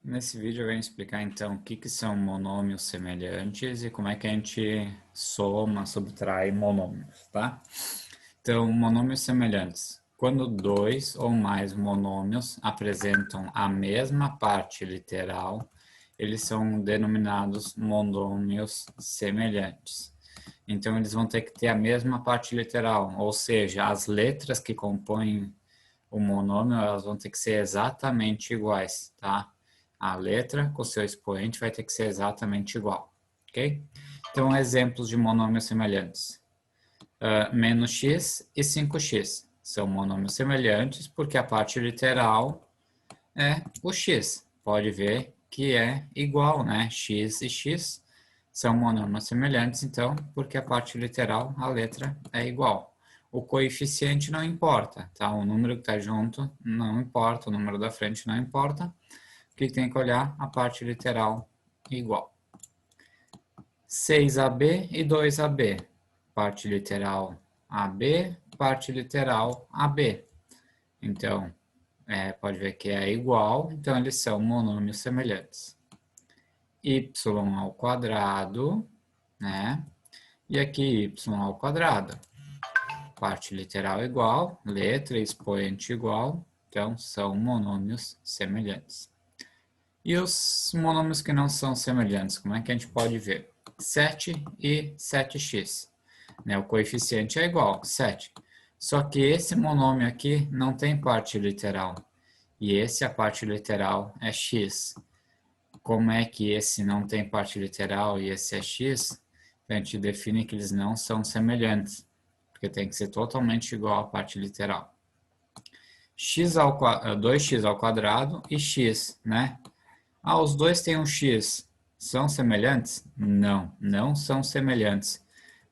Nesse vídeo eu venho explicar então o que são monômios semelhantes e como é que a gente soma, subtrai monômios, tá? Então, monômios semelhantes. Quando dois ou mais monômios apresentam a mesma parte literal, eles são denominados monômios semelhantes. Então, eles vão ter que ter a mesma parte literal, ou seja, as letras que compõem o monômio, elas vão ter que ser exatamente iguais, tá? A letra com seu expoente vai ter que ser exatamente igual, ok? Então, exemplos de monômios semelhantes. Menos x e 5x são monômios semelhantes porque a parte literal é o x. Pode ver que é igual, né? X e x são monômios semelhantes, então, porque a parte literal, a letra, é igual. O coeficiente não importa, tá? O número que está junto não importa, o número da frente não importa. O que tem que olhar? A parte literal igual. 6AB e 2AB. Parte literal AB, parte literal AB. Então, pode ver que é igual, então eles são monômios semelhantes. Y ao quadrado, né? E aqui y ao quadrado. Parte literal igual, letra e expoente igual, então são monômios semelhantes. E os monômios que não são semelhantes, como é que a gente pode ver? 7 e 7x. Né? O coeficiente é igual, 7. Só que esse monômio aqui não tem parte literal. E esse, a parte literal, é x. Como é que esse não tem parte literal e esse é x? A gente define que eles não são semelhantes, porque tem que ser totalmente igual à parte literal. 2x ao quadrado e x, né? Os dois têm um x. São semelhantes? Não, não são semelhantes.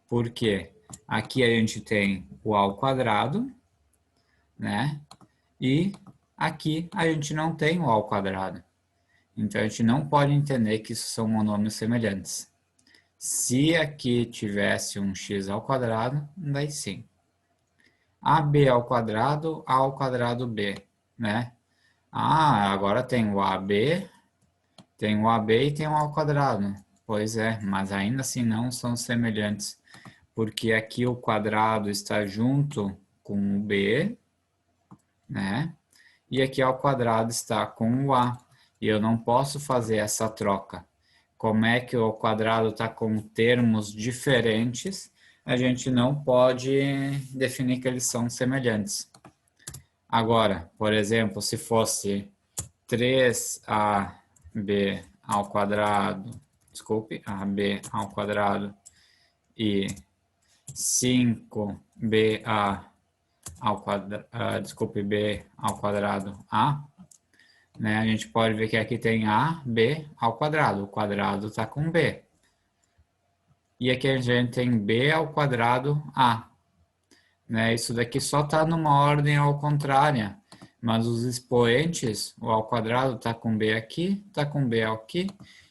Por quê? Aqui a gente tem o a ao quadrado, né? E aqui a gente não tem o a ao quadrado. Então, a gente não pode entender que isso são monômios semelhantes. Se aqui tivesse um x ao quadrado, daí sim. AB ao quadrado, A ao quadrado B, né? Agora tem o AB, tem o AB e tem o A ao quadrado. Pois é, mas ainda assim não são semelhantes, porque aqui o quadrado está junto com o B, né? E aqui ao quadrado está com o A. E eu não posso fazer essa troca. Como é que o quadrado está com termos diferentes, a gente não pode definir que eles são semelhantes. Agora, por exemplo, se fosse 3ab ao quadrado, desculpe, ab ao quadrado e 5ba ao quadrado, desculpe, b ao quadrado a, né? A gente pode ver que aqui tem a, b ao quadrado. O quadrado está com b. E aqui a gente tem b ao quadrado a. Né? Isso daqui só está numa ordem ao contrária. Mas os expoentes, o ao quadrado está com b aqui, está com b aqui.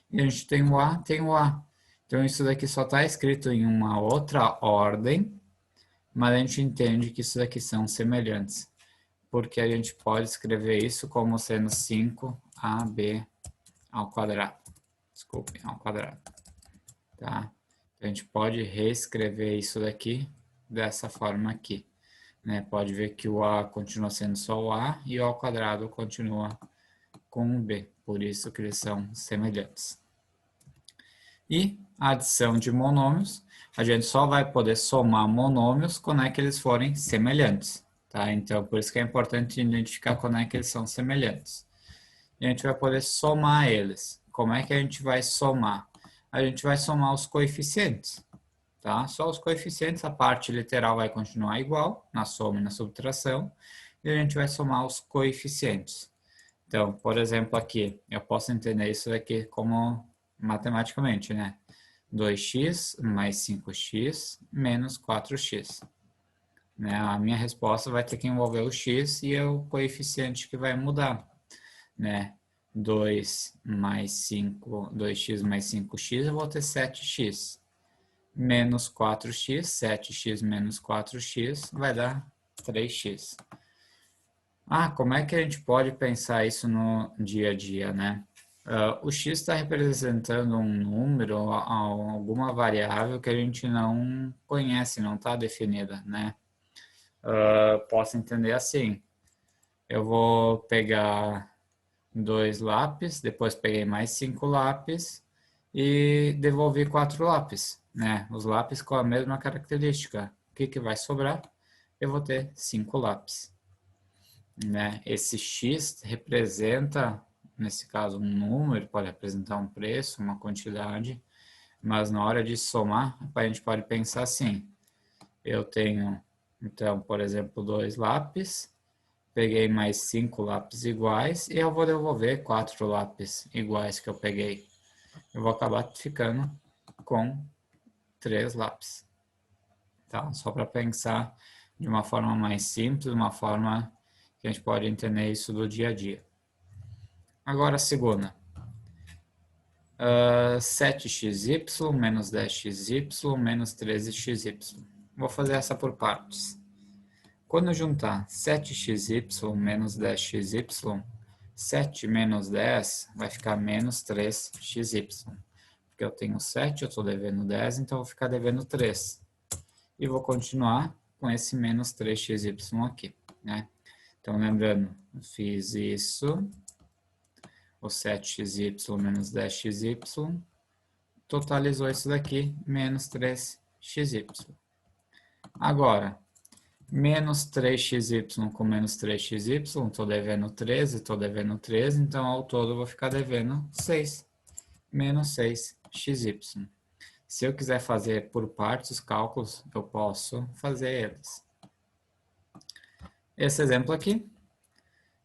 E a gente tem o a, tem o a. Então isso daqui só está escrito em uma outra ordem. Mas a gente entende que isso daqui são semelhantes. Porque a gente pode escrever isso como sendo 5ab ao quadrado. Desculpe, ao quadrado. Tá? A gente pode reescrever isso daqui dessa forma aqui. Né? Pode ver que o a continua sendo só o a e o ao quadrado continua com o b. Por isso que eles são semelhantes. E a adição de monômios, a gente só vai poder somar monômios quando é que eles forem semelhantes. Tá? Então, por isso que é importante identificar quando é que eles são semelhantes. E a gente vai poder somar eles. Como é que a gente vai somar? A gente vai somar os coeficientes. Tá? Só os coeficientes, a parte literal vai continuar igual, na soma e na subtração. E a gente vai somar os coeficientes. Então, por exemplo, aqui, eu posso entender isso aqui como matematicamente, né? 2x mais 5x menos 4x. Né? A minha resposta vai ter que envolver o x e é o coeficiente que vai mudar. Né? 2x mais 5x, eu vou ter 7x. Menos 4x, 7x menos 4x, vai dar 3x. Como é que a gente pode pensar isso no dia a dia, né? O x está representando um número, alguma variável que a gente não conhece, não está definida, né? Posso entender assim. Eu vou pegar 2 lápis, depois peguei mais 5 lápis e devolvi 4 lápis, né? Os lápis com a mesma característica. O que que vai sobrar? Eu vou ter 5 lápis, né? Esse x representa, nesse caso, um número, pode representar um preço, uma quantidade, mas na hora de somar, a gente pode pensar assim: eu tenho, então, por exemplo, 2 lápis, peguei mais 5 lápis iguais e eu vou devolver 4 lápis iguais que eu peguei. Eu vou acabar ficando com 3 lápis, tá? Só para pensar de uma forma mais simples, uma forma que a gente pode entender isso do dia a dia. Agora a segunda. 7xy menos 10xy menos 13xy. Vou fazer essa por partes. Quando eu juntar 7xy menos 10xy, 7 menos 10 vai ficar menos 3xy. Porque eu tenho 7, eu estou devendo 10, então eu vou ficar devendo 3. E vou continuar com esse menos 3xy aqui, né? Então, lembrando, eu fiz isso, o 7xy menos 10xy, totalizou isso daqui, menos 3xy. Agora, menos 3xy com menos 3xy, estou devendo 13, estou devendo 13, então ao todo eu vou ficar devendo 6, menos 6xy. Se eu quiser fazer por partes os cálculos, eu posso fazer eles. Esse exemplo aqui,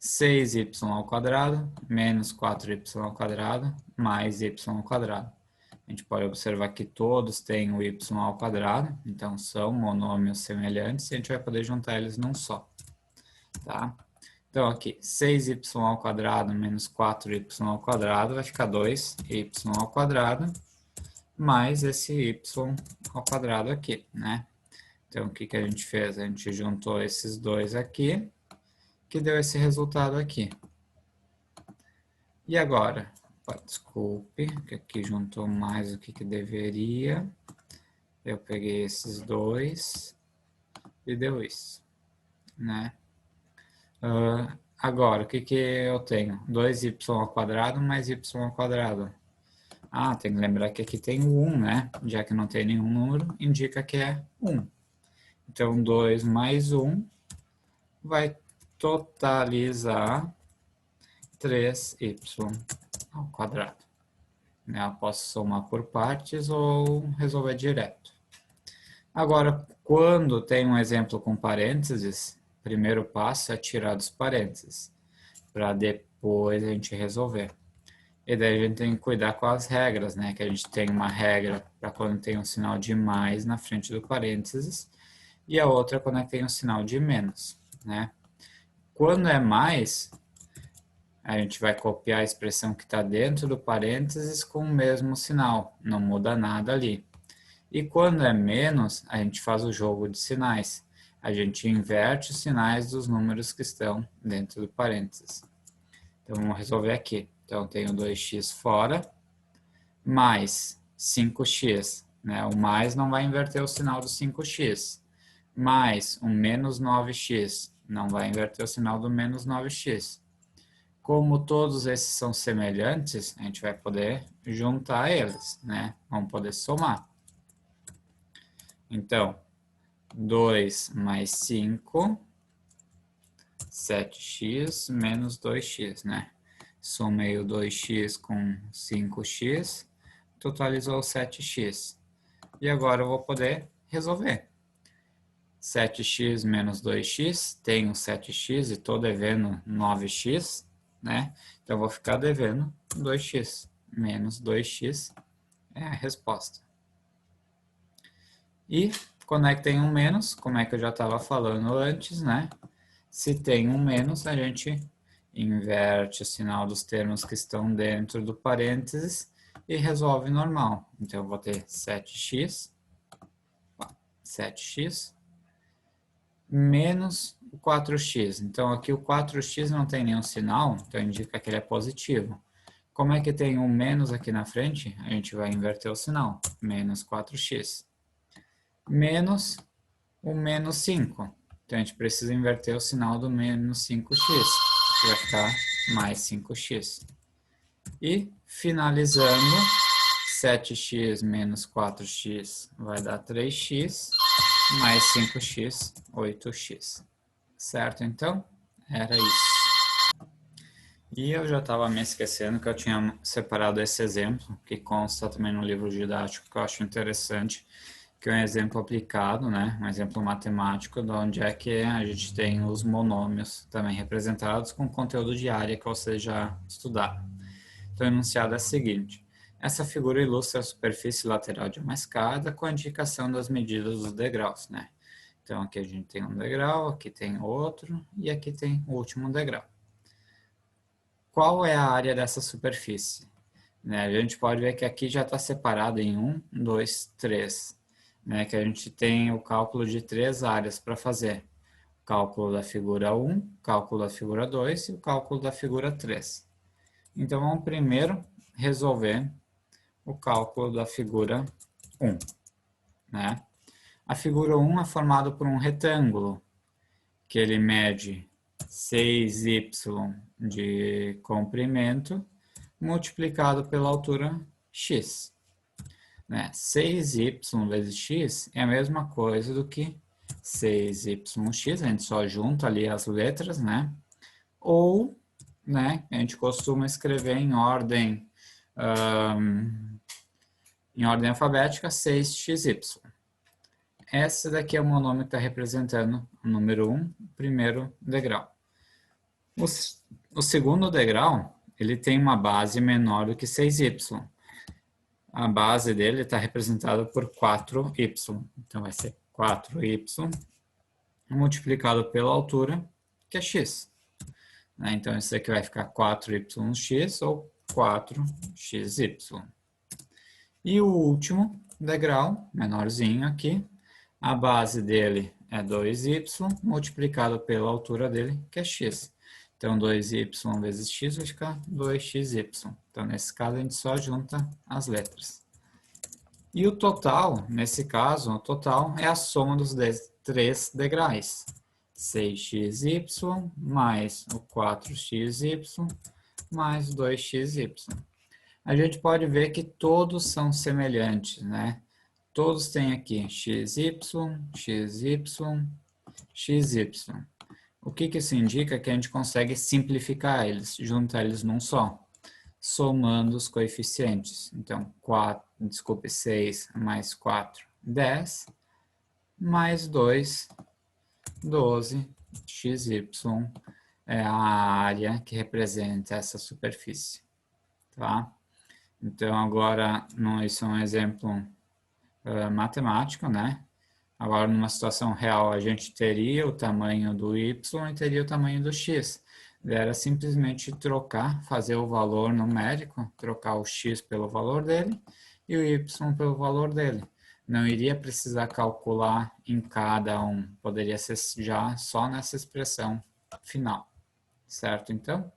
6y ao quadrado menos 4y ao quadrado mais y ao quadrado. A gente pode observar que todos têm o y ao quadrado, então são monômios semelhantes e a gente vai poder juntar eles num só. Tá? Então aqui, 6y ao quadrado menos 4y ao quadrado vai ficar 2y ao quadrado mais esse y ao quadrado aqui, né? Então, o que que a gente fez? A gente juntou esses dois aqui, que deu esse resultado aqui. E agora? Desculpe, que aqui juntou mais do que deveria. Eu peguei esses dois e deu isso, né? Agora, o que que eu tenho? 2y ao quadrado mais y ao quadrado. Ah, tem que lembrar que aqui tem o 1, né? Já que não tem nenhum número, indica que é 1. Então, 2 mais 1 vai totalizar 3y ao quadrado. Eu posso somar por partes ou resolver direto. Agora, quando tem um exemplo com parênteses, o primeiro passo é tirar dos parênteses, para depois a gente resolver. E daí a gente tem que cuidar com as regras, né? Que a gente tem uma regra para quando tem um sinal de mais na frente do parênteses e a outra quando tem um sinal de menos, né? Quando é mais, a gente vai copiar a expressão que está dentro do parênteses com o mesmo sinal, não muda nada ali. E quando é menos, a gente faz o jogo de sinais. A gente inverte os sinais dos números que estão dentro do parênteses. Então, vamos resolver aqui. Então, tenho 2x fora, mais 5x. Né? O mais não vai inverter o sinal do 5x. Mais um menos 9x. Não vai inverter o sinal do menos 9x. Como todos esses são semelhantes, a gente vai poder juntar eles, né? Vamos poder somar. Então, 2 mais 5, 7x menos 2x, né? Somei o 2x com 5x, totalizou 7x. E agora eu vou poder resolver. 7x menos 2x, tenho 7x e estou devendo 9x, né? Então, eu vou ficar devendo 2x. Menos 2x é a resposta. E quando é que tem um menos, como é que eu já estava falando antes, né? Se tem um menos, a gente inverte o sinal dos termos que estão dentro do parênteses e resolve normal. Então, eu vou ter 7x menos o 4x. Então, aqui o 4x não tem nenhum sinal, então indica que ele é positivo. Como é que tem um menos aqui na frente? A gente vai inverter o sinal. Menos 4x. Menos o menos 5. Então, a gente precisa inverter o sinal do menos 5x. Que vai ficar mais 5x. E, finalizando, 7x menos 4x vai dar 3x. Mais 5x, 8x. Certo, então? Era isso. E eu já estava me esquecendo que eu tinha separado esse exemplo, que consta também no livro didático, que eu acho interessante, que é um exemplo aplicado, né? Um exemplo matemático, de onde é que a gente tem os monômios também representados com conteúdo de área que você já estudaram. Então, o enunciado é o seguinte: essa figura ilustra a superfície lateral de uma escada com a indicação das medidas dos degraus, né? Então, aqui a gente tem um degrau, aqui tem outro, e aqui tem o último degrau. Qual é a área dessa superfície? Né, a gente pode ver que aqui já está separado em 1, 2, 3. Né, que a gente tem o cálculo de 3 áreas para fazer. O cálculo da figura 1, cálculo da figura 2 e o cálculo da figura 3. Então, vamos primeiro resolver o cálculo da figura 1. Né? A figura 1 é formada por um retângulo, que ele mede 6y de comprimento multiplicado pela altura x. Né? 6y vezes x é a mesma coisa do que 6yx, a gente só junta ali as letras, né? Ou, né, a gente costuma escrever em ordem alfabética 6xy. Esse daqui é o monômio que está representando o número 1, primeiro degrau. O segundo degrau, ele tem uma base menor do que 6y. A base dele está representada por 4y. Então, vai ser 4y multiplicado pela altura, que é x. Então, isso aqui vai ficar 4yx ou 4xy. E o último degrau, menorzinho aqui, a base dele é 2y multiplicado pela altura dele, que é x. Então, 2y vezes x vai ficar 2xy. Então, nesse caso, a gente só junta as letras. E o total, nesse caso, o total é a soma dos 3 degraus. 6xy mais o 4xy mais 2xy. A gente pode ver que todos são semelhantes, né? Todos têm aqui xy, xy, xy. O que isso indica? Que a gente consegue simplificar eles, juntar eles num só, somando os coeficientes. Então, 6 mais 4, 10, mais 2, 12, xy é a área que representa essa superfície. Tá? Então, agora, isso é um exemplo matemático, né? Agora, numa situação real, a gente teria o tamanho do y e teria o tamanho do x. Era simplesmente trocar, fazer o valor numérico, trocar o x pelo valor dele e o y pelo valor dele. Não iria precisar calcular em cada um, poderia ser já só nessa expressão final. Certo, então?